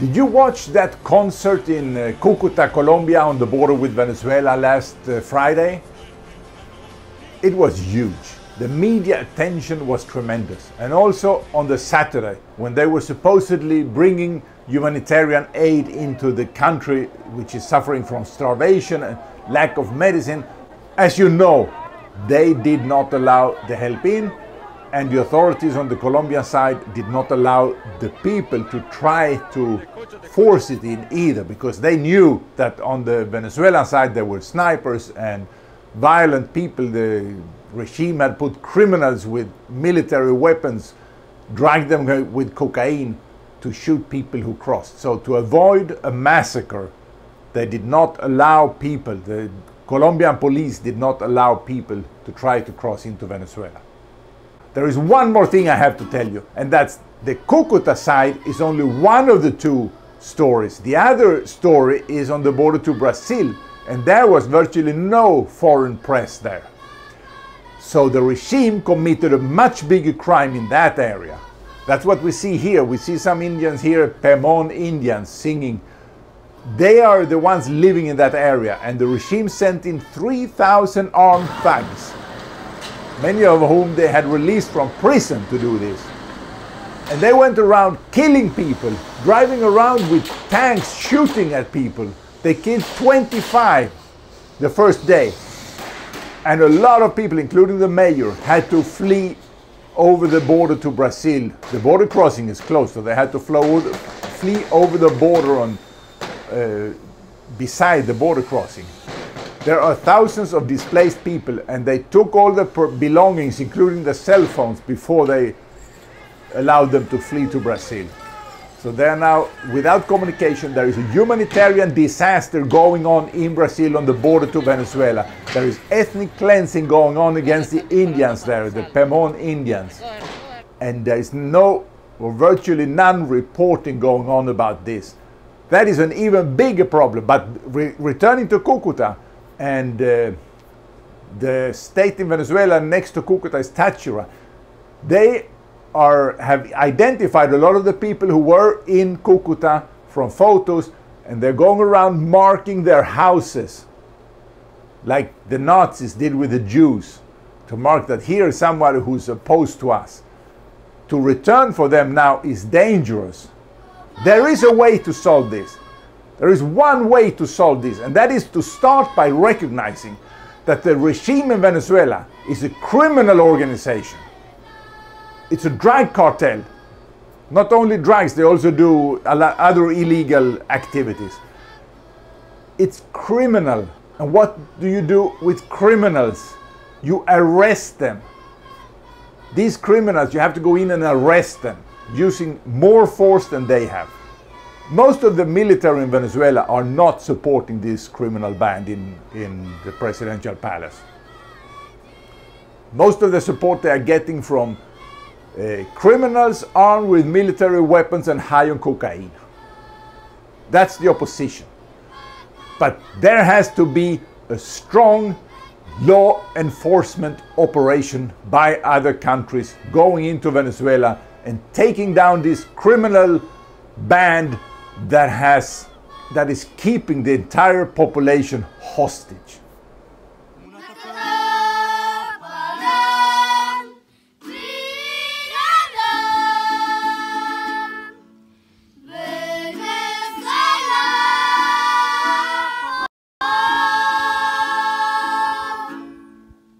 Did you watch that concert in Cúcuta, Colombia, on the border with Venezuela last Friday? It was huge. The media attention was tremendous. And also on the Saturday, when they were supposedly bringing humanitarian aid into the country, which is suffering from starvation and lack of medicine. As you know, they did not allow the help in, and the authorities on the Colombian side did not allow the people to try to force it in either, because they knew that on the Venezuelan side there were snipers and violent people. The regime had put criminals with military weapons, dragged them with cocaine to shoot people who crossed. So to avoid a massacre, they did not allow people, the Colombian police did not allow people to try to cross into Venezuela. There is one more thing I have to tell you, and that's the Cúcuta side is only one of the two stories. The other story is on the border to Brazil, and there was virtually no foreign press there. So the regime committed a much bigger crime in that area. That's what we see here. We see some Indians here, Pemon Indians, singing. They are the ones living in that area, and the regime sent in 3,000 armed thugs, many of whom they had released from prison to do this. And they went around killing people, driving around with tanks, shooting at people. They killed 25 the first day. And a lot of people, including the mayor, had to flee over the border to Brazil. The border crossing is closed, so they had to flee over the border on beside the border crossing. There are thousands of displaced people, and they took all the belongings, including the cell phones, before they allowed them to flee to Brazil. So they are now without communication. There is a humanitarian disaster going on in Brazil on the border to Venezuela. There is ethnic cleansing going on against the Indians there, the Pemon Indians. And there is no, or virtually none, reporting going on about this. That is an even bigger problem. But returning to Cúcuta, and the state in Venezuela next to Cúcuta is Táchira. They have identified a lot of the people who were in Cúcuta from photos, and they're going around marking their houses like the Nazis did with the Jews, to mark that here is somebody who's opposed to us. To return for them now is dangerous. There is a way to solve this. There is one way to solve this, and that is to start by recognizing that the regime in Venezuela is a criminal organization. It's a drug cartel. Not only drugs, they also do a lot other illegal activities. It's criminal. And what do you do with criminals? You arrest them. These criminals, you have to go in and arrest them using more force than they have. Most of the military in Venezuela are not supporting this criminal band in the presidential palace. Most of the support they are getting from criminals armed with military weapons and high on cocaine. That's the opposition. But there has to be a strong law enforcement operation by other countries going into Venezuela and taking down this criminal band that is keeping the entire population hostage.